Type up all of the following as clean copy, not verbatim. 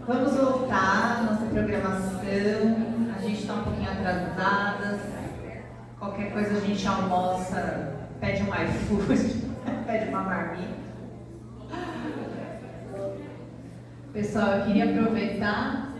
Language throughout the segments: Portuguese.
Vamos voltar à nossa programação. A gente está um pouquinho atrasadas. Qualquer coisa a gente almoça, pede um iFood, pede uma marmita. Pessoal, eu queria aproveitar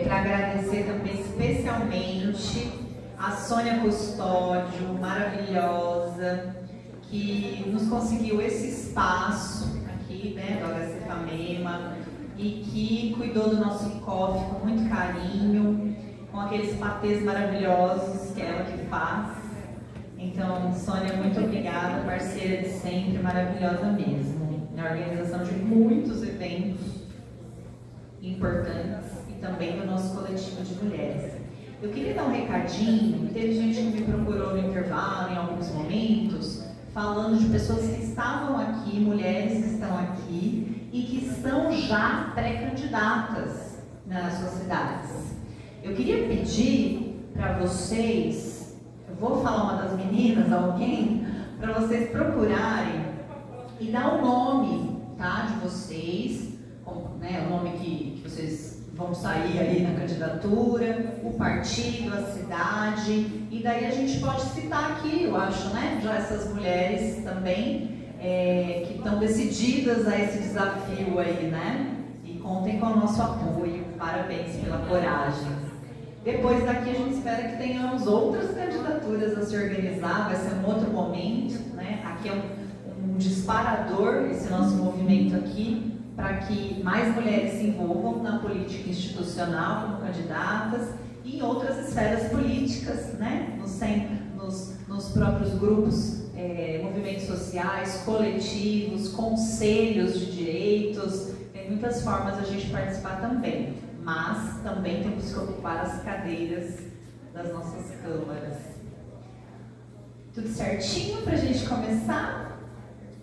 para agradecer também especialmente a Sônia Custódio, maravilhosa, que nos conseguiu esse espaço aqui, né, do HC Famema, e que cuidou do nosso coffee com muito carinho, com aqueles patês maravilhosos que é ela que faz. Então, Sônia, muito obrigada, parceira de sempre, maravilhosa mesmo, na organização de muitos eventos importantes e também do nosso coletivo de mulheres. Eu queria dar um recadinho, teve gente que me procurou no intervalo, em alguns momentos, falando de pessoas que estavam aqui, mulheres que estão aqui e que estão já pré-candidatas nas suas cidades. Eu queria pedir para vocês, eu vou falar uma das meninas, alguém, para vocês procurarem e dar o nome, tá, de vocês, né, o nome que vocês vão sair aí na candidatura, o partido, a cidade, e daí a gente pode citar aqui, eu acho, né, já essas mulheres também, que estão decididas a esse desafio aí, né, e contem com o nosso apoio, parabéns pela coragem. Depois daqui a gente espera que tenhamos outras candidaturas a se organizar, vai ser um outro momento, né, aqui é um disparador, esse nosso movimento aqui, para que mais mulheres se envolvam na política institucional como candidatas e em outras esferas políticas, né? nos próprios grupos, movimentos sociais, coletivos, conselhos de direitos. Tem muitas formas a gente participar também, mas também temos que ocupar as cadeiras das nossas câmaras. Tudo certinho para a gente começar?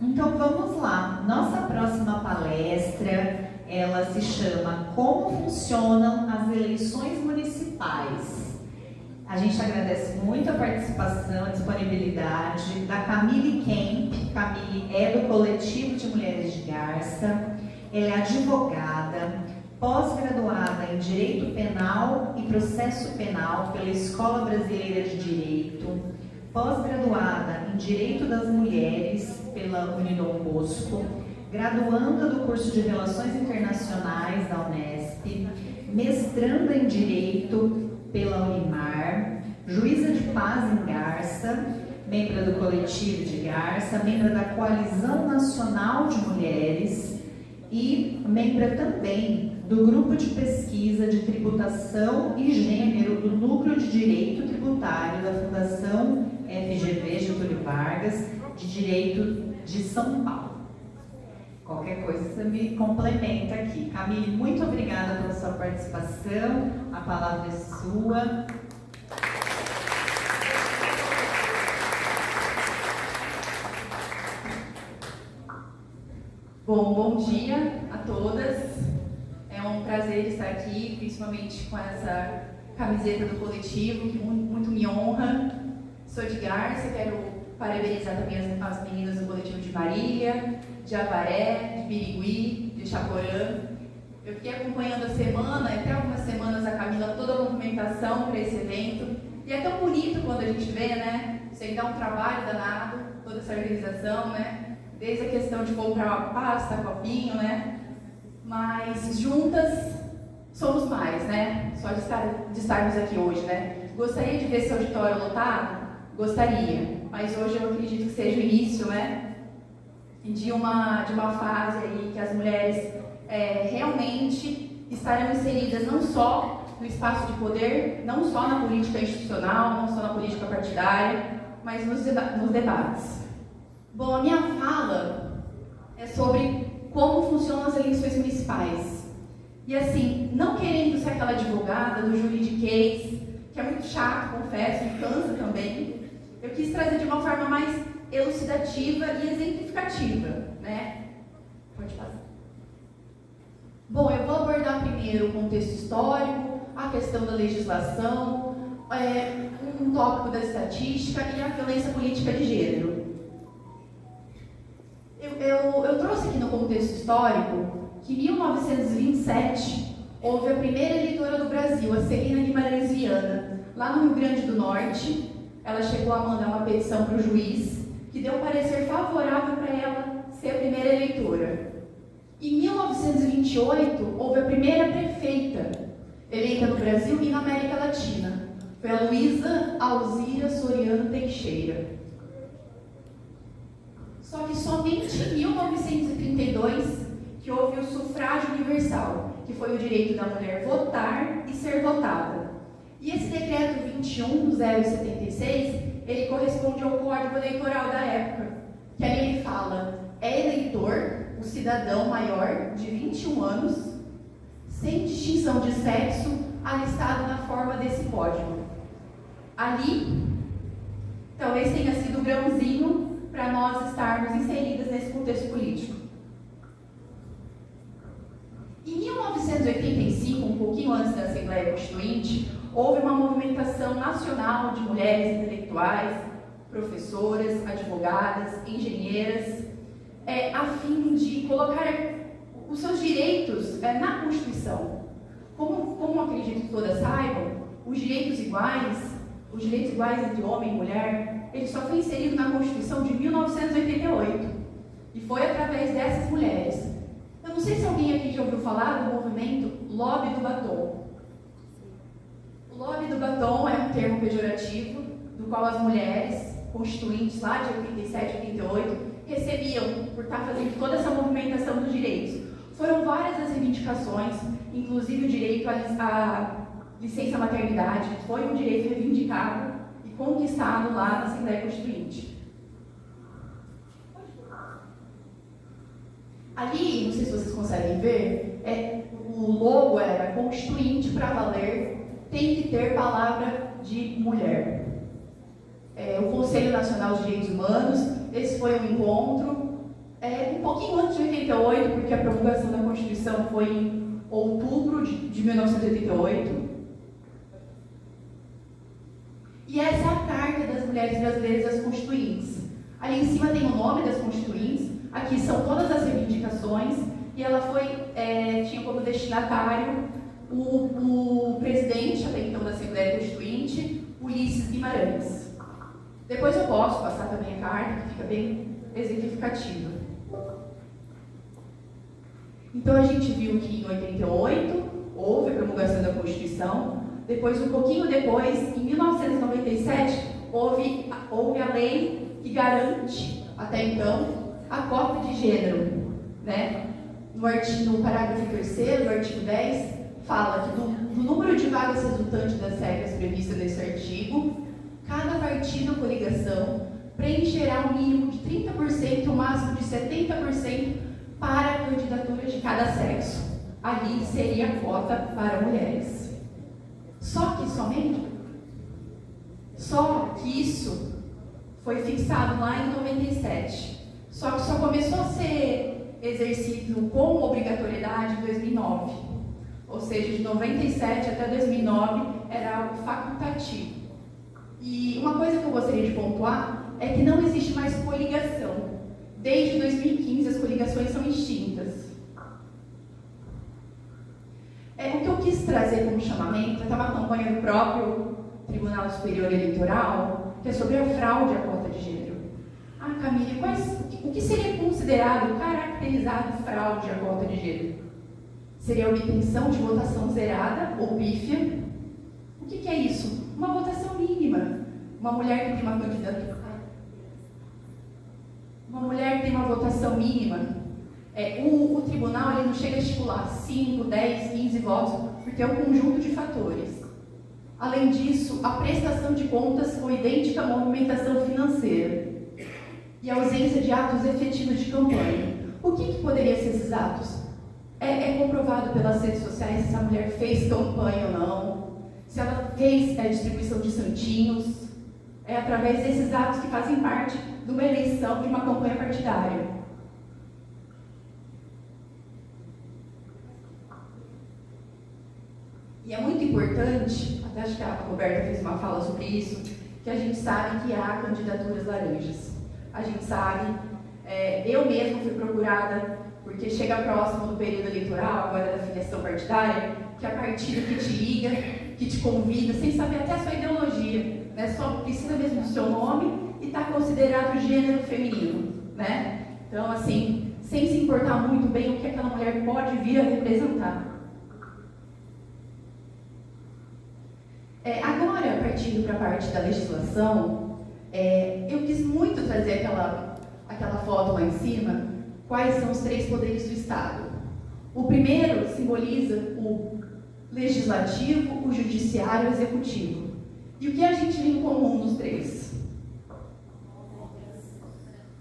Então vamos lá, nossa próxima palestra, ela se chama Como Funcionam as Eleições Municipais. A gente agradece muito a participação, a disponibilidade da Camille Kemp. Camille é do Coletivo de Mulheres de Garça, ela é advogada, pós-graduada em Direito Penal e Processo Penal pela Escola Brasileira de Direito, pós-graduada em Direito das Mulheres pela Unidom Bosco, graduanda do curso de Relações Internacionais da Unesp, mestranda em Direito pela Unimar, juíza de paz em Garça, membro do Coletivo de Garça, membro da Coalizão Nacional de Mulheres e membro também do Grupo de Pesquisa de Tributação e Gênero do Núcleo de Direito Tributário da Fundação FGV Getúlio Vargas de Direito de São Paulo. Qualquer coisa você me complementa aqui. Camille, muito obrigada pela sua participação, a palavra é sua. Bom dia a todas. É um prazer estar aqui, principalmente com essa camiseta do coletivo, que muito me honra. Sou de Garça, quero parabenizar também as meninas do coletivo de Marília, de Avaré, de Birigui, de Chaporã. Eu fiquei acompanhando a semana, até algumas semanas, a Camila, toda a movimentação para esse evento. E é tão bonito quando a gente vê, né? Isso aí dá um trabalho danado, toda essa organização, né? Desde a questão de comprar uma pasta, copinho, né? Mas juntas somos mais, né? Só de estarmos aqui hoje, né? Gostaria de ver esse auditório lotado? Gostaria, mas hoje eu acredito que seja o início, né? De uma fase aí que as mulheres realmente estarão inseridas não só no espaço de poder, não só na política institucional, não só na política partidária, mas nos debates. Bom, a minha fala é sobre como funcionam as eleições municipais. E assim, não querendo ser aquela advogada do juridiquês, que é muito chato, confesso, e cansa também, eu quis trazer de uma forma mais elucidativa e exemplificativa, né? Pode passar. Bom, eu vou abordar primeiro o contexto histórico, a questão da legislação, um tópico da estatística e a violência política de gênero. Eu trouxe aqui no contexto histórico que em 1927 houve a primeira eleitora do Brasil, a Celina Guimarães Viana, lá no Rio Grande do Norte. Ela chegou a mandar uma petição para o juiz, que deu um parecer favorável para ela ser a primeira eleitora. Em 1928, houve a primeira prefeita eleita no Brasil e na América Latina. Foi a Luísa Alzira Soriano Teixeira. Só que somente em 1932 que houve o sufrágio universal, que foi o direito da mulher votar e ser votada. E esse decreto 21/076, ele corresponde ao Código Eleitoral da época, que ali ele fala: é eleitor o cidadão maior de 21 anos, sem distinção de sexo, alistado na forma desse código. Ali, talvez tenha sido o grãozinho para nós estarmos inseridas nesse contexto político. Em 1985, um pouquinho antes da Assembleia Constituinte, houve uma movimentação nacional de mulheres intelectuais, professoras, advogadas, engenheiras, a fim de colocar os seus direitos na Constituição. Como acredito que todas saibam, os direitos iguais entre homem e mulher, ele só foi inserido na Constituição de 1988. E foi através dessas mulheres. Eu não sei se alguém aqui já ouviu falar do movimento Lobby do Batom. O Lobby do Batom é um termo pejorativo do qual as mulheres constituintes lá de 87 e 88 recebiam por estar fazendo toda essa movimentação dos direitos. Foram várias as reivindicações, inclusive o direito à licença maternidade, foi um direito reivindicado e conquistado lá na Assembleia Constituinte. Ali, não sei se vocês conseguem ver, o logo era Constituinte para valer, tem que ter palavra de mulher. O Conselho Nacional de Direitos Humanos, esse foi um encontro, um pouquinho antes de 88, porque a promulgação da Constituição foi em outubro de 1988. E essa é a Carta das Mulheres Brasileiras das Constituintes. Ali em cima tem o nome das Constituintes, aqui são todas as reivindicações, e ela tinha como destinatário o presidente, até então, da Assembleia Constituinte, Ulisses Guimarães. Depois eu posso passar também a carta, que fica bem exemplificativa. Então a gente viu que em 88 houve a promulgação da Constituição, depois, um pouquinho depois, em 1997, houve a lei que garante, até então, a cota de gênero, né? No parágrafo 3º, do artigo 10, fala que do número de vagas resultantes das regras previstas nesse artigo, cada partido ou coligação preencherá um mínimo de 30% e um máximo de 70% para candidaturas de cada sexo. Ali seria a cota para mulheres. Só que isso foi fixado lá em 97. Só que só começou a ser exercido com obrigatoriedade em 2009. Ou seja, de 97 até 2009 era algo facultativo. E uma coisa que eu gostaria de pontuar é que não existe mais coligação. Desde 2015 as coligações são extintas. O que eu quis trazer como chamamento, eu estava acompanhando o próprio Tribunal Superior Eleitoral, que é sobre a fraude à cota de gênero. Camille, o que seria considerado, caracterizado fraude à cota de gênero? Seria a obtenção de votação zerada ou pífia? O que é isso? Uma votação mínima. Uma mulher que tem uma candidatura. Uma mulher que tem uma votação mínima. O tribunal ele não chega a estipular 5, 10, 15 votos, porque é um conjunto de fatores. Além disso, a prestação de contas foi idêntica à movimentação financeira e a ausência de atos efetivos de campanha. O que poderiam ser esses atos? É comprovado pelas redes sociais se essa mulher fez campanha ou não, se ela fez distribuição de santinhos. É através desses atos que fazem parte de uma eleição, de uma campanha partidária. E é muito importante, até acho que a Roberta fez uma fala sobre isso, que a gente sabe que há candidaturas laranjas. A gente sabe, eu mesma fui procurada, porque chega próximo do período eleitoral, agora da filiação partidária, que é partido que te liga, que te convida, sem saber até a sua ideologia, né? Só precisa mesmo do seu nome e está considerado gênero feminino, né? Então, assim, sem se importar muito bem o que aquela mulher pode vir a representar. Agora, partindo para a parte da legislação, eu quis muito trazer aquela foto lá em cima, quais são os 3 poderes do Estado. O primeiro simboliza o legislativo, o judiciário e o executivo. E o que a gente vê em comum nos 3?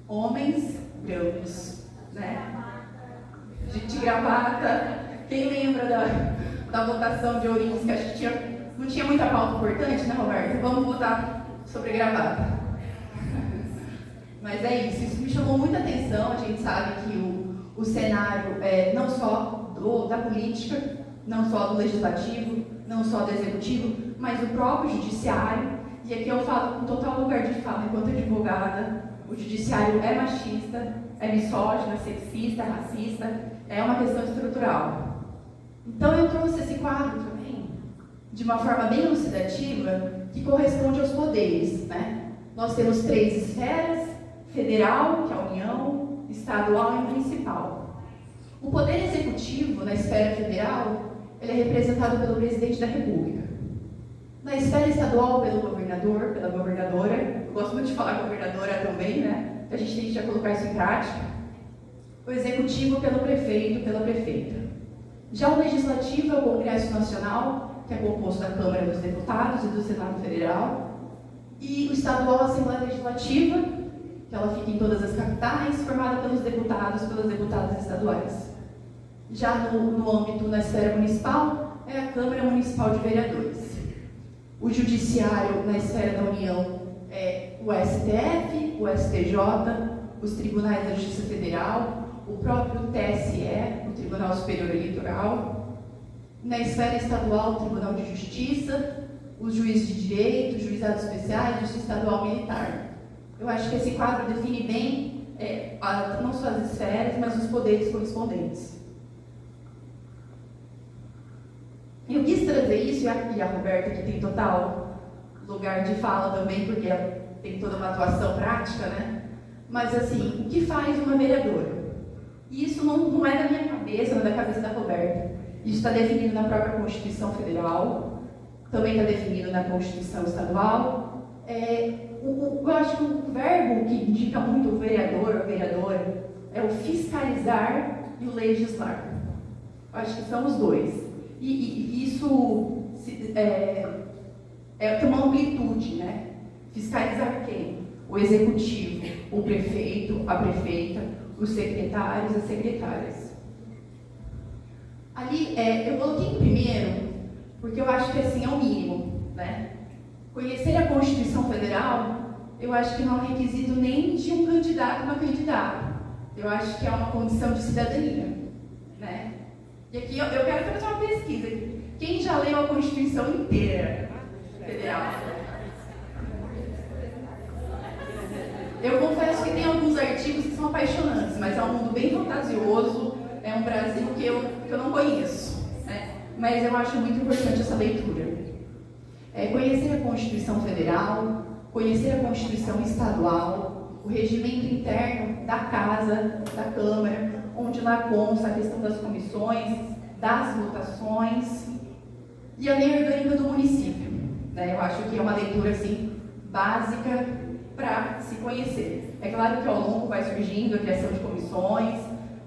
Homens brancos, né? De gravata. Quem lembra da votação de Ourinhos, que acho que não tinha muita pauta importante, né, Roberto? Vamos votar sobre gravata. Mas é isso me chamou muita atenção. A gente sabe que o cenário, não só da política, não só do legislativo, não só do executivo, mas do próprio judiciário. E aqui eu falo com total lugar de fala, enquanto advogada, o judiciário é machista, é misógino, é sexista, é racista, é uma questão estrutural. Então eu trouxe esse quadro também, de uma forma bem elucidativa, que corresponde aos poderes, né? Nós temos 3 esferas: federal, que é a União, estadual e municipal. O poder executivo, na esfera federal, ele é representado pelo presidente da República. Na esfera estadual, pelo governador, pela governadora. Eu gosto muito de falar governadora também, né? A gente tem que já colocar isso em prática. O executivo pelo prefeito, pela prefeita. Já o legislativo é o Congresso Nacional, que é composto da Câmara dos Deputados e do Senado Federal. E o estadual, a Assembleia Legislativa, que ela fica em todas as capitais, formada pelos deputados, pelas deputadas estaduais. Já no âmbito, na esfera municipal, é a Câmara Municipal de Vereadores. O judiciário, na esfera da União, é o STF, o STJ, os tribunais da Justiça Federal, o próprio TSE, o Tribunal Superior Eleitoral. Na esfera estadual, o Tribunal de Justiça, os juízes de direito, os juizados especiais, Justiça Estadual Militar. Eu acho que esse quadro define bem não só as esferas, mas os poderes correspondentes. Eu quis trazer isso, e a Roberta, que tem total lugar de fala também, porque ela tem toda uma atuação prática, né? Mas, assim, o que faz uma vereadora? E isso não é da minha cabeça, não é da cabeça da Roberta. Isso está definido na própria Constituição Federal, também está definido na Constituição Estadual. Eu acho que o verbo que indica muito o vereador ou vereadora é o fiscalizar e o legislar. Eu acho que são os dois. E isso tem uma amplitude, né? Fiscalizar quem? O executivo, o prefeito, a prefeita, os secretários, as secretárias. Ali, eu coloquei em primeiro, porque eu acho que assim é o mínimo, né? Conhecer a Constituição Federal, eu acho que não é um requisito nem de um candidato, uma candidata. Eu acho que é uma condição de cidadania, né? E aqui eu quero fazer uma pesquisa. Quem já leu a Constituição inteira federal? Eu confesso que tem alguns artigos que são apaixonantes, mas é um mundo bem fantasioso, é um Brasil que eu não conheço, né? Mas eu acho muito importante essa leitura. Conhecer a Constituição Federal, conhecer a Constituição Estadual, o regimento interno da Casa, da Câmara, onde lá consta a questão das comissões, das votações, e a lei orgânica do município, né? Eu acho que é uma leitura assim, básica para se conhecer. É claro que ao longo vai surgindo a criação de comissões,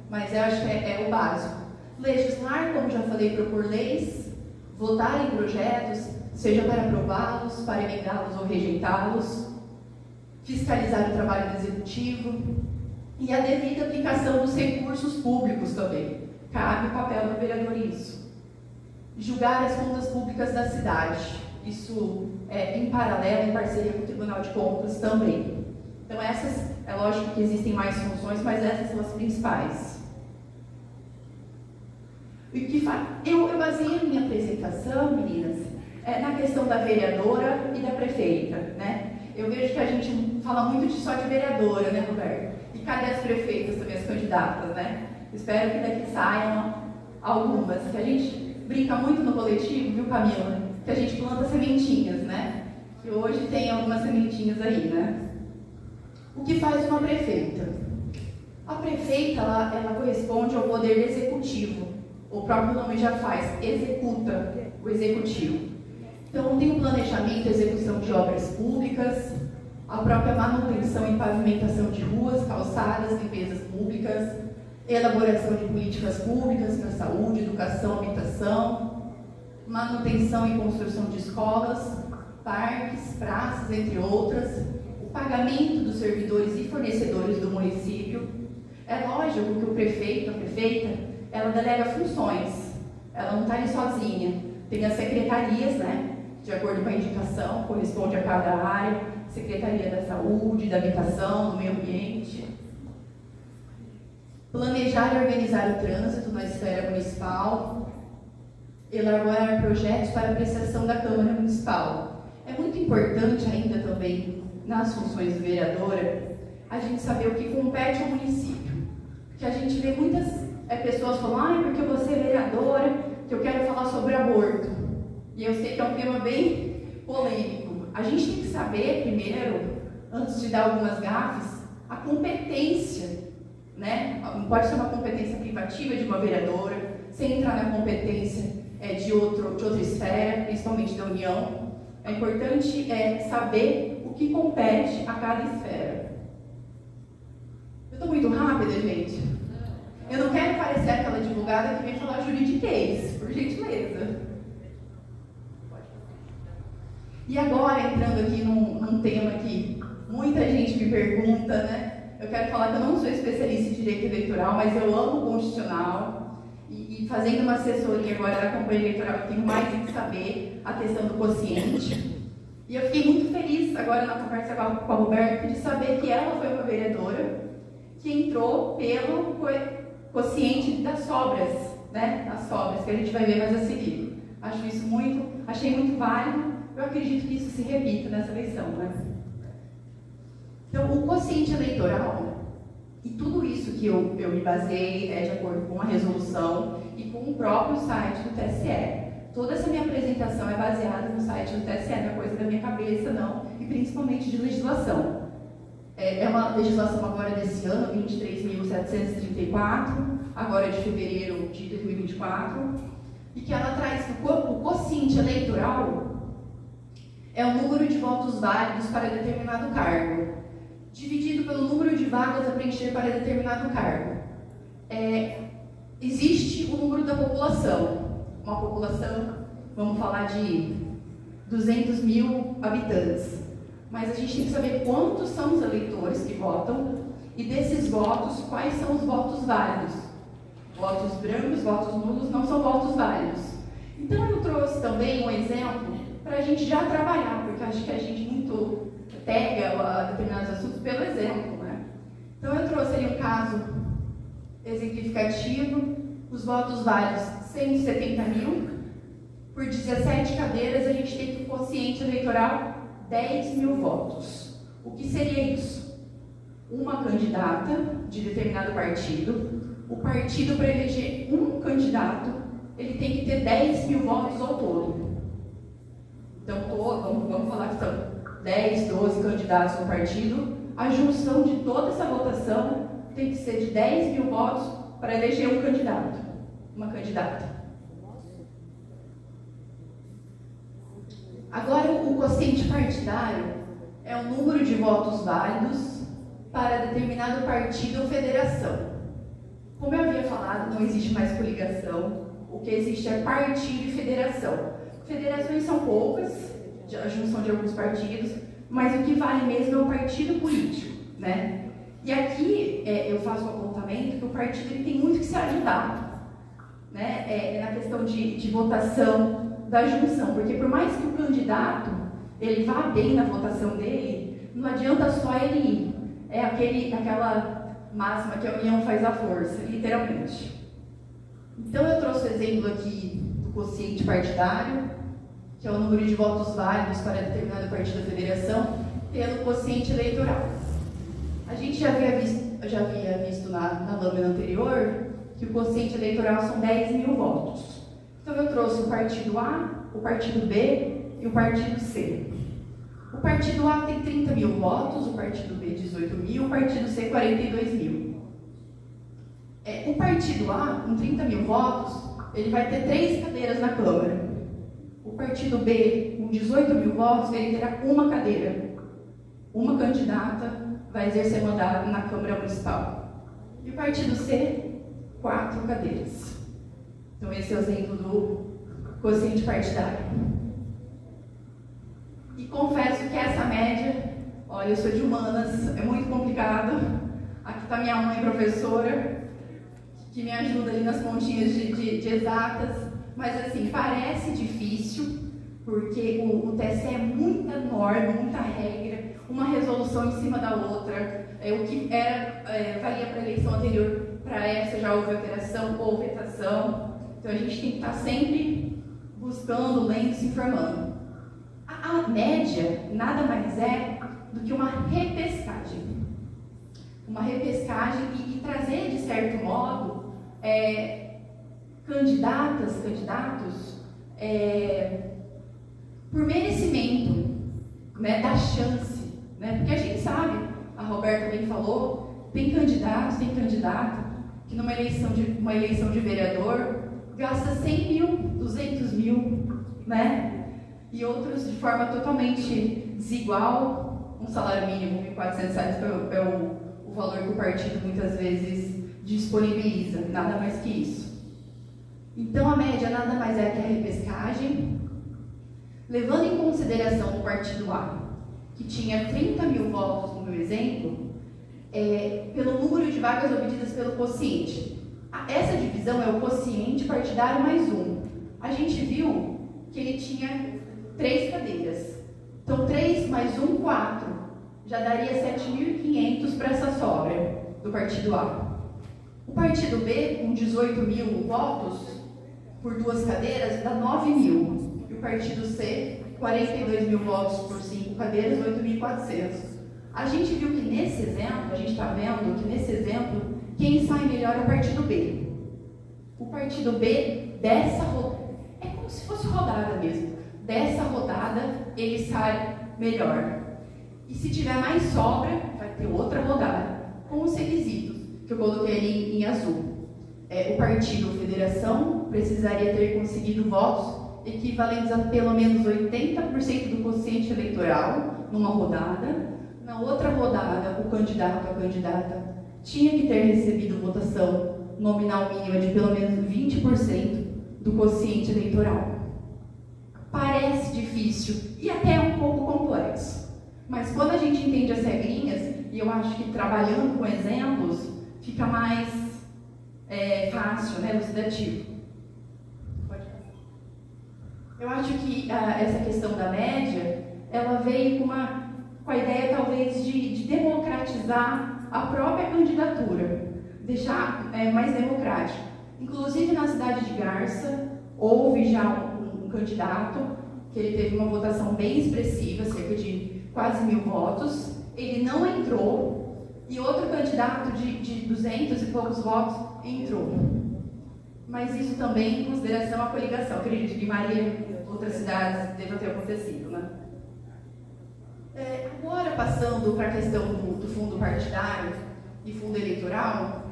mas eu acho que é o básico. Legislar, como já falei, propor leis, votar em projetos, seja para aprová-los, para emendá-los ou rejeitá-los, fiscalizar o trabalho do executivo e a devida aplicação dos recursos públicos também. Cabe o papel do vereador nisso. Julgar as contas públicas da cidade. Isso em paralelo, em parceria com o Tribunal de Contas também. Então essas, é lógico que existem mais funções, mas essas são as principais. Eu baseei a minha apresentação, meninas, na questão da vereadora e da prefeita, né? Eu vejo que a gente fala muito só de vereadora, né, Roberto? E cadê as prefeitas também, as candidatas, né? Espero que daqui saiam algumas, que a gente brinca muito no coletivo, viu, Camila? Que a gente planta sementinhas, né? Que hoje tem algumas sementinhas aí, né? O que faz uma prefeita? A prefeita, ela corresponde ao poder executivo. O próprio nome já faz, executa o executivo. Então, tem o planejamento e execução de obras públicas, a própria manutenção e pavimentação de ruas, calçadas, limpezas públicas, elaboração de políticas públicas para saúde, educação, habitação, manutenção e construção de escolas, parques, praças, entre outras, o pagamento dos servidores e fornecedores do município. É lógico que o prefeito, a prefeita, ela delega funções, ela não está ali sozinha. Tem as secretarias, né? De acordo com a indicação, corresponde a cada área, Secretaria da Saúde, da Habitação, do Meio Ambiente. Planejar e organizar o trânsito na esfera municipal, elaborar projetos para apreciação da Câmara Municipal. É muito importante ainda também, nas funções de vereadora, a gente saber o que compete ao município. Porque a gente vê muitas pessoas falando, porque eu vou ser vereadora, que eu quero falar sobre aborto. E eu sei que é um tema bem polêmico. A gente tem que saber, primeiro, antes de dar algumas gafes, a competência, né? Não pode ser uma competência privativa de uma vereadora, sem entrar na competência de outra esfera, principalmente da União. É importante saber o que compete a cada esfera. Eu estou muito rápida, gente? Eu não quero parecer aquela advogada que vem falar juridiquês, por gentileza. E agora, entrando aqui num tema que muita gente me pergunta, né? Eu quero falar que eu não sou especialista em direito eleitoral, mas eu amo o constitucional. E fazendo uma assessoria agora da campanha eleitoral, eu tenho mais em saber a questão do quociente. E eu fiquei muito feliz agora na conversa com a Roberta de saber que ela foi uma vereadora que entrou pelo quociente das sobras, né? As sobras, que a gente vai ver mais a seguir. Achei muito válido. Eu acredito que isso se repita nessa eleição, né? Então, o quociente eleitoral, e tudo isso que eu me baseei de acordo com a resolução e com o próprio site do TSE. Toda essa minha apresentação é baseada no site do TSE, não é coisa da minha cabeça, não, e principalmente de legislação. É uma legislação agora desse ano, 23.734, agora de fevereiro de 2024, e que ela traz que o quociente eleitoral é o número de votos válidos para determinado cargo, dividido pelo número de vagas a preencher para determinado cargo. Existe o número da população, uma população, vamos falar de 200 mil habitantes, mas a gente tem que saber quantos são os eleitores que votam e desses votos, quais são os votos válidos. Votos brancos, votos nulos não são votos válidos. Então eu trouxe também um exemplo para a gente já trabalhar, porque acho que a gente muito pega determinados assuntos pelo exemplo, né? Então eu trouxe ali um caso exemplificativo, os votos válidos 170 mil, por 17 cadeiras a gente tem que o quociente eleitoral 10 mil votos. O que seria isso? Uma candidata de determinado partido, o partido para eleger um candidato, ele tem que ter 10 mil votos ao todo. Então, vamos falar que são 10, 12 candidatos no partido. A junção de toda essa votação tem que ser de 10 mil votos para eleger um candidato, uma candidata. Agora, o quociente partidário é o número de votos válidos para determinado partido ou federação. Como eu havia falado, não existe mais coligação. O que existe é partido e federação. Federações são poucas, a junção de alguns partidos, mas o que vale mesmo é o partido político, né? E aqui eu faço o apontamento que o partido ele tem muito que se ajudar, né? Na questão de votação da junção, porque por mais que o candidato ele vá bem na votação dele, não adianta só ele ir. É aquela máxima que a união faz a força, literalmente. Então eu trouxe o exemplo aqui do quociente partidário, que é o número de votos válidos para determinado partido da federação, pelo quociente eleitoral. A gente já havia visto na lâmina anterior que o quociente eleitoral são 10 mil votos. Então eu trouxe o partido A, o partido B e o partido C. O partido A tem 30 mil votos, o partido B 18 mil, o partido C 42 mil. O partido A, com 30 mil votos, ele vai ter 3 cadeiras na Câmara. O partido B, com 18 mil votos, ele terá uma cadeira. Uma candidata vai exercer mandato na Câmara Municipal. E o partido C, 4 cadeiras. Então esse é o exemplo do quociente partidário. E confesso que essa média, olha, eu sou de humanas, é muito complicado. Aqui está minha mãe, professora, que me ajuda ali nas pontinhas de exatas. Mas assim, parece difícil, porque o TSE é muita norma, muita regra, uma resolução em cima da outra. O que valia para a eleição anterior, para essa já houve alteração ou vetação. Então a gente tem que estar sempre buscando, lendo, se informando. A média nada mais é do que uma repescagem. Uma repescagem e trazer, de certo modo, candidatos, por merecimento, né, da chance. Né? Porque a gente sabe, a Roberta bem falou, tem candidato que numa eleição de vereador gasta 100 mil, 200 mil, né? E outros de forma totalmente desigual. Um salário mínimo de R$1.400 é o valor que o partido muitas vezes disponibiliza, nada mais que isso. Então a média nada mais é que a repescagem, levando em consideração o partido A, que tinha 30 mil votos no meu exemplo, pelo número de vagas obtidas pelo quociente. Essa divisão é o quociente partidário mais 1. A gente viu que ele tinha 3 cadeiras. Então 3 mais 1, 4. Já daria 7.500 para essa sobra do partido A. O partido B, com 18 mil votos, por 2 cadeiras, dá 9 mil. E o partido C, 42 mil votos por 5 cadeiras, 8.400. A gente viu que nesse exemplo, a gente está vendo que nesse exemplo, quem sai melhor é o partido B. O partido B, dessa rodada, é como se fosse rodada mesmo. Dessa rodada, ele sai melhor. E se tiver mais sobra, vai ter outra rodada, com os requisitos, que eu coloquei ali em azul. O partido ou federação precisaria ter conseguido votos equivalentes a pelo menos 80% do quociente eleitoral numa rodada. Na outra rodada, o candidato ou a candidata tinha que ter recebido votação nominal mínima de pelo menos 20% do quociente eleitoral. Parece difícil e até um pouco complexo, mas quando a gente entende as regrinhas, e eu acho que trabalhando com exemplos, fica mais fácil, né, elucidativo. Pode passar. Eu acho que essa questão da média, ela veio com a ideia talvez de democratizar a própria candidatura, deixar mais democrático. Inclusive na cidade de Garça, houve já um candidato que ele teve uma votação bem expressiva, cerca de quase 1.000 votos, ele não entrou, e outro candidato de 200 e poucos votos entrou. Mas isso também em consideração à coligação. Acredito que em Maria e outras cidades deva ter acontecido, né? Agora, passando para a questão do fundo partidário e fundo eleitoral,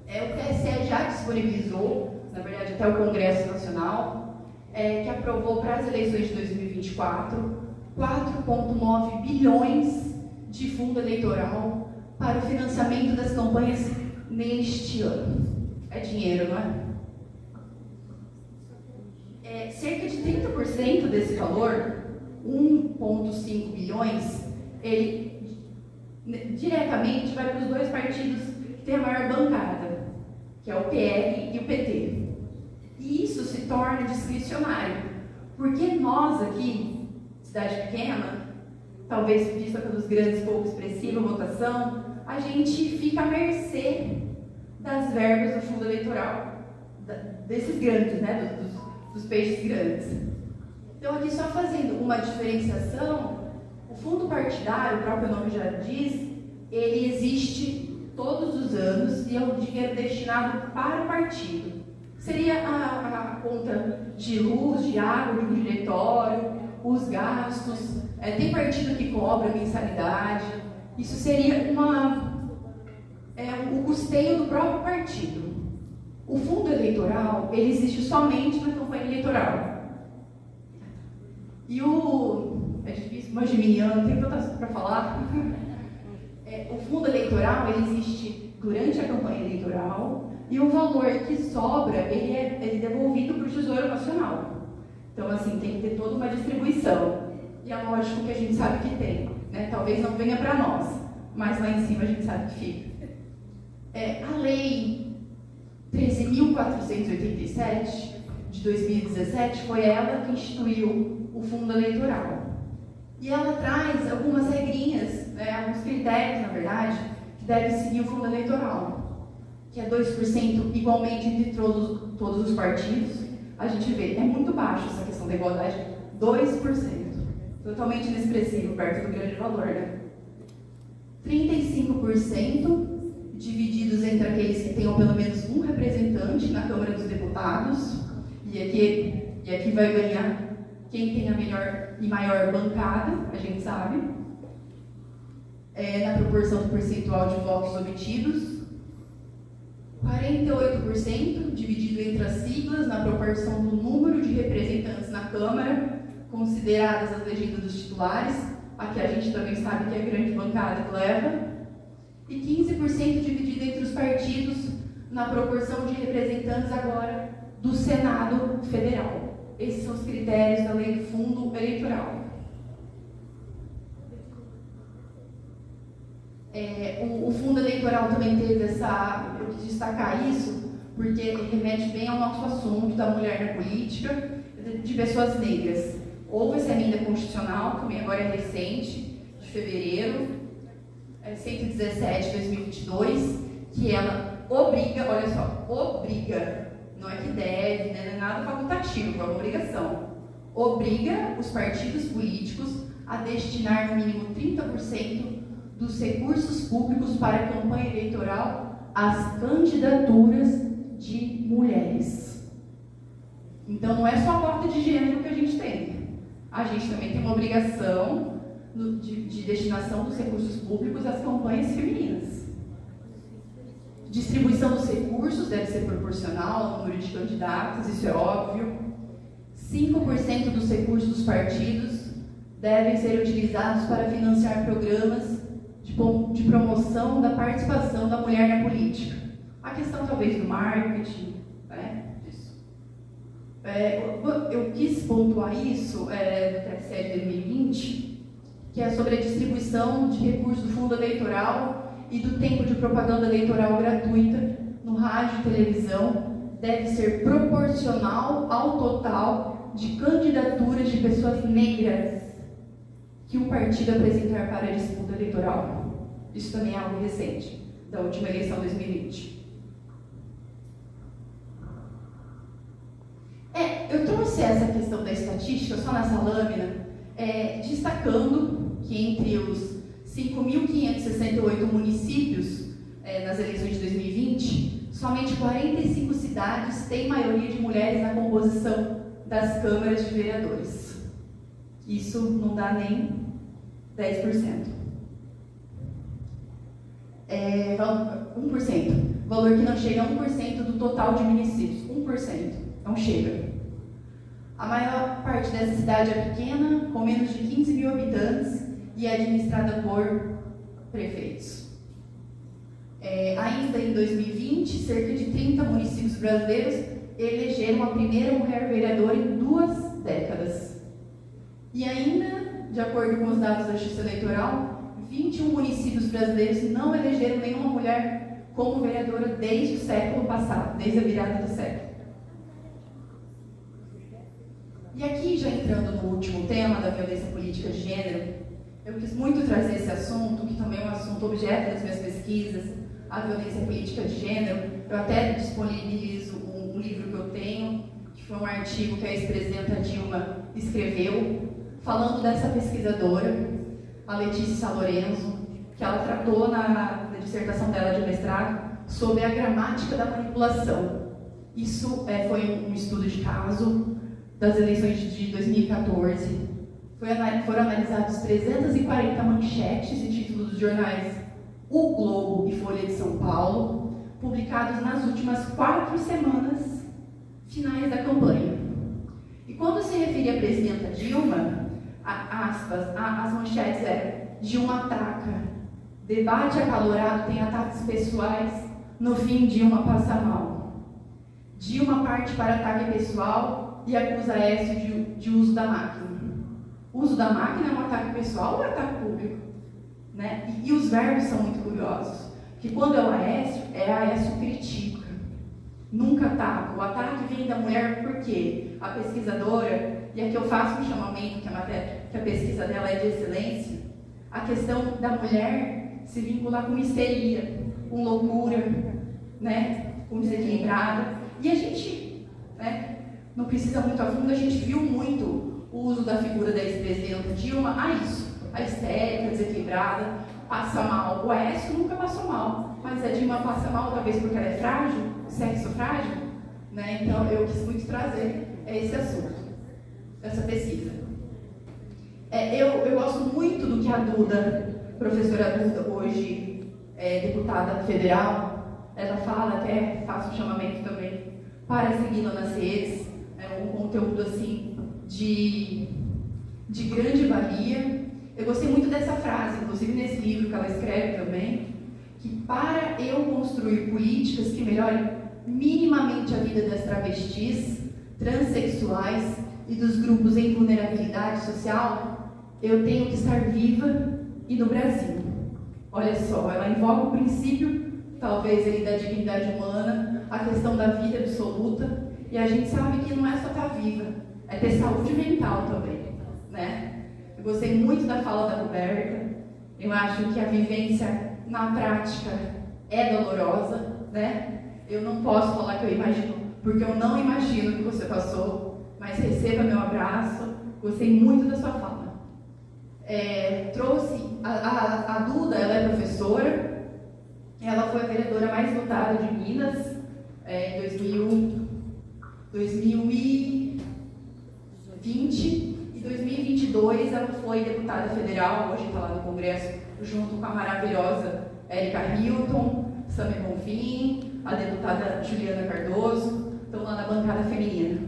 o TSE já disponibilizou, na verdade até o Congresso Nacional, que aprovou para as eleições de 2024 4,9 bilhões de fundo eleitoral para o financiamento das campanhas neste ano. É dinheiro, não é? Cerca de 30% desse valor, 1,5 bilhões, ele diretamente vai para os 2 partidos que têm a maior bancada, que é o PL e o PT. E isso se torna discricionário, porque nós aqui, cidade pequena, talvez vista pelos grandes pouco expressiva votação, a gente fica à mercê das verbas do fundo eleitoral, desses grandes, né, dos peixes grandes. Então, aqui só fazendo uma diferenciação, o fundo partidário, o próprio nome já diz, ele existe todos os anos e é um dinheiro destinado para o partido. Seria a conta de luz, de água de um diretório, os gastos, tem partido que cobra mensalidade. Isso seria o custeio do próprio partido. O fundo eleitoral, ele existe somente na campanha eleitoral. E é difícil, mas geminiano, tem tantas para falar. O fundo eleitoral, ele existe durante a campanha eleitoral e o valor que sobra, ele é devolvido para o Tesouro Nacional. Então, assim, tem que ter toda uma distribuição. E é lógico que a gente sabe que tem, né? Talvez não venha para nós, mas lá em cima a gente sabe que fica. A Lei 13.487, de 2017, foi ela que instituiu o fundo eleitoral. E ela traz algumas regrinhas, alguns critérios, na verdade, que deve seguir o fundo eleitoral, que é 2% igualmente entre todos os partidos. A gente vê, é muito baixo essa questão da igualdade, 2%, totalmente inexpressivo, perto do grande valor, né? 35% divididos entre aqueles que tenham pelo menos um representante na Câmara dos Deputados, e aqui vai ganhar quem tem a melhor e maior bancada, a gente sabe, na proporção do percentual de votos obtidos. 48% dividido entre as siglas, na proporção do número de representantes na Câmara, consideradas as legendas dos titulares, aqui a gente também sabe que é a grande bancada que leva, e 15% dividido entre os partidos, na proporção de representantes agora do Senado Federal. Esses são os critérios da Lei do Fundo Eleitoral. O fundo eleitoral também teve eu quis destacar isso, porque ele remete bem ao nosso assunto da mulher na política, de pessoas negras. Houve essa emenda constitucional, também agora é recente, de fevereiro, 117 de 2022, que ela obriga, olha só, obriga, não é que deve, né, não é nada facultativo, é uma obrigação, obriga os partidos políticos a destinar no mínimo 30% dos recursos públicos para a campanha eleitoral às candidaturas de mulheres. Então não é só a cota de gênero que a gente tem. A gente também tem uma obrigação de destinação dos recursos públicos às campanhas femininas. Distribuição dos recursos deve ser proporcional ao número de candidatos, isso é óbvio. 5% dos recursos dos partidos devem ser utilizados para financiar programas de promoção da participação da mulher na política. A questão talvez do marketing, né? Disso. Eu quis pontuar isso no TSE de 2020, que é sobre a distribuição de recursos do fundo eleitoral e do tempo de propaganda eleitoral gratuita no rádio e televisão deve ser proporcional ao total de candidaturas de pessoas negras que o partido apresentar para a disputa eleitoral. Isso também é algo recente, da última eleição 2020. Eu trouxe essa questão da estatística só nessa lâmina, destacando que entre os 5.568 municípios nas eleições de 2020, somente 45 cidades têm maioria de mulheres na composição das câmaras de vereadores. Isso não dá nem 10%. 1%. Valor que não chega a 1% do total de municípios. 1%. Não chega. A maior parte dessa cidade é pequena, com menos de 15 mil habitantes e é administrada por prefeitos. Ainda em 2020, cerca de 30 municípios brasileiros elegeram a primeira mulher vereadora em 2 décadas. E ainda, de acordo com os dados da Justiça Eleitoral, 21 municípios brasileiros não elegeram nenhuma mulher como vereadora desde o século passado, desde a virada do século. E aqui, já entrando no último tema da violência política de gênero, eu quis muito trazer esse assunto, que também é um assunto objeto das minhas pesquisas, a violência política de gênero. Eu até disponibilizo um livro que eu tenho, que foi um artigo que a ex-presidenta Dilma escreveu, falando dessa pesquisadora, a Letícia Salorenzo, que ela tratou na dissertação dela de mestrado sobre a gramática da manipulação. Isso foi um estudo de caso das eleições de 2014. Foram analisados 340 manchetes e títulos dos jornais O Globo e Folha de São Paulo, publicados nas últimas 4 semanas finais da campanha. E quando se referia à presidenta Dilma, as manchetes eram: Dilma ataca, debate acalorado tem ataques pessoais, no fim Dilma passa mal. Dilma parte para ataque pessoal e acusa Aécio de uso da máquina. O uso da máquina é um ataque pessoal ou é ataque público? Né? E os verbos são muito curiosos. Que quando é o Aécio critica, nunca ataca. O ataque vem da mulher porque a pesquisadora, e aqui eu faço um chamamento, que a pesquisa dela é de excelência, a questão da mulher se vincular com histeria, com loucura, né? Com desequilibrada. E a gente, né, não precisa muito a fundo, a gente viu muito o uso da figura da ex-presidenta Dilma a isso. A histérica, desequilibrada, passa mal. O Aécio nunca passou mal, mas a Dilma passa mal talvez porque ela é frágil, sexo frágil, né? Então eu quis muito trazer esse assunto, essa pesquisa. Eu gosto muito do que a Duda, professora Duda, hoje deputada federal, ela fala, até faço um chamamento também para segui-la nas redes, um conteúdo assim de grande valia. Eu gostei muito dessa frase, inclusive nesse livro que ela escreve também, que para eu construir políticas que melhorem minimamente a vida das travestis, transexuais e dos grupos em vulnerabilidade social, eu tenho que estar viva e no Brasil. Olha só, ela invoca o princípio, talvez ele da dignidade humana, a questão da vida absoluta, e a gente sabe que não é só estar viva, é ter saúde mental também, né? Eu gostei muito da fala da Roberta. Eu acho que a vivência na prática é dolorosa, né? Eu não posso falar que eu imagino, porque eu não imagino o que você passou, mas receba meu abraço. Gostei muito da sua fala. Trouxe a Duda, ela é professora. Ela foi a vereadora mais votada de Minas em 2020 e 2022 ela foi deputada federal, hoje está lá no Congresso, junto com a maravilhosa Érica Hilton, Samia Bonfim, a deputada Juliana Cardoso, estão lá na bancada feminina.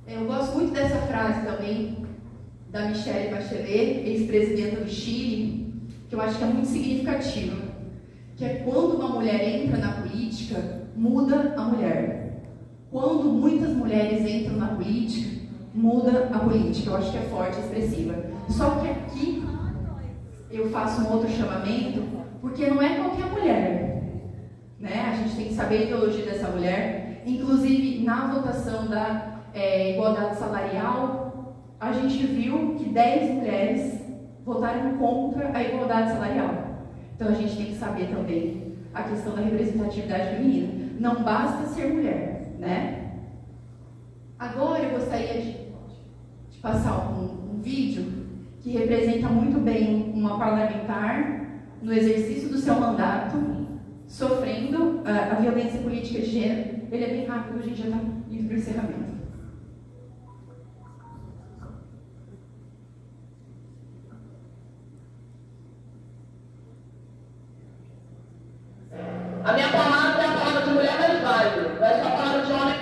Eu gosto muito dessa frase também da Michelle Bachelet, ex-presidenta do Chile, que eu acho que é muito significativa, que é quando uma mulher entra na política, muda a mulher. Quando muitas mulheres entram na política, muda a política. Eu acho que é forte, expressiva. Só que aqui eu faço um outro chamamento, porque não é qualquer mulher, né? A gente tem que saber a ideologia dessa mulher. Inclusive, na votação da igualdade salarial, a gente viu que 10 mulheres votaram contra a igualdade salarial. Então a gente tem que saber também a questão da representatividade feminina. Não basta ser mulher, né? Agora eu gostaria de passar um vídeo que representa muito bem uma parlamentar no exercício do seu mandato, sofrendo a violência política de gênero. Ele é bem rápido, a gente já está indo para o encerramento. A minha palavra é a palavra de mulher mais válida, não é só a palavra de homem.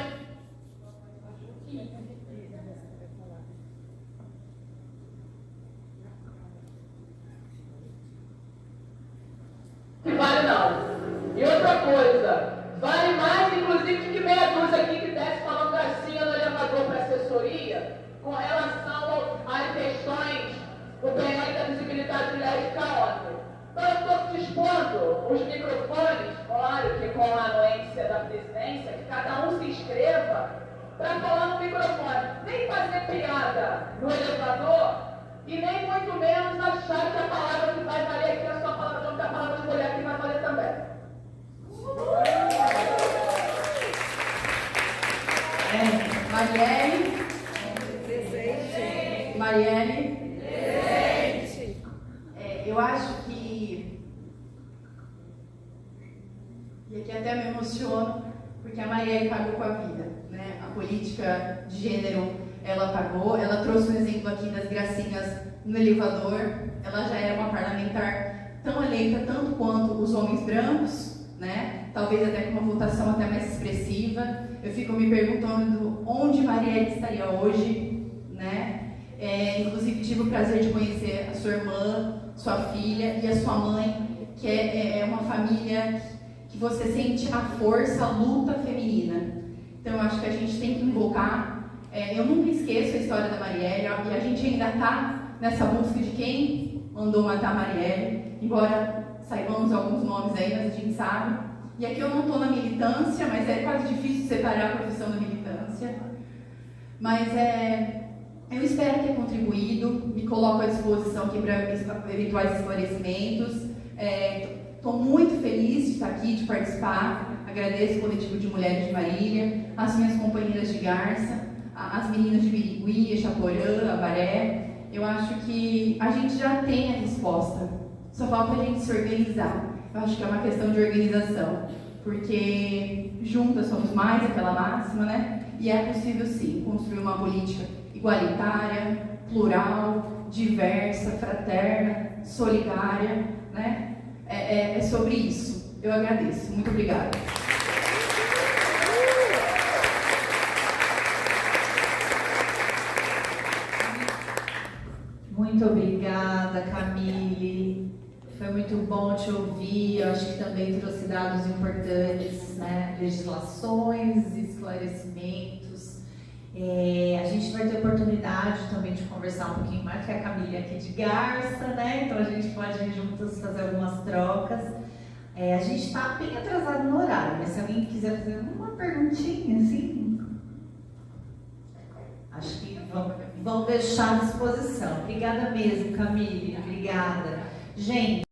Que vale não. E outra coisa, vale mais inclusive do que meia dúzia aqui que desce falando gracinha no elevador para assessoria com relação às questões do PL da visibilidade lésbica ontem. Então eu estou dispondo os microfones, claro que com a anuência da presidência, que cada um se inscreva para falar no microfone. Nem fazer piada no elevador e nem muito menos achar que a palavra que vai valer aqui é a sua palavra de homem, que a palavra de mulher que vai valer também. Marielle. Eu acho que, e aqui até me emociona, posiciono porque a Marielle pagou com a vida, né? A política de gênero, ela pagou, ela trouxe um exemplo aqui das gracinhas no elevador, ela já era uma parlamentar tão eleita tanto quanto os homens brancos, né? Talvez até com uma votação até mais expressiva. Eu fico me perguntando onde Marielle estaria hoje, né? Inclusive tive o prazer de conhecer a sua irmã, sua filha e a sua mãe, que é uma família que você sente a força, a luta feminina. Então eu acho que a gente tem que invocar. Eu nunca esqueço a história da Marielle, e a gente ainda está nessa busca de quem mandou matar a Marielle, embora saibamos alguns nomes aí, mas a gente sabe. E aqui eu não estou na militância, mas é quase difícil separar a profissão da militância. Mas eu espero ter contribuído, me coloco à disposição aqui para eventuais esclarecimentos. Estou muito feliz de estar aqui, de participar. Agradeço o Coletivo de Mulheres de Marília, as minhas companheiras de Garça, as meninas de Birigui, Chaporã, Avaré. Eu acho que a gente já tem a resposta, só falta a gente se organizar. Eu acho que é uma questão de organização, porque juntas somos mais, aquela máxima, né? E é possível sim construir uma política igualitária, plural, diversa, fraterna, solidária, né? É sobre isso. Eu agradeço. Muito obrigada. Muito obrigada, Camille. Foi muito bom te ouvir. Eu acho que também trouxe dados importantes, né? Legislações, esclarecimentos. A gente vai ter oportunidade também de conversar um pouquinho mais, que a Camille é aqui de Garça, né? Então a gente pode juntas fazer algumas trocas. A gente está bem atrasado no horário, mas se alguém quiser fazer uma perguntinha, assim, acho que vão deixar à disposição. Obrigada mesmo, Camille. Obrigada. Gente.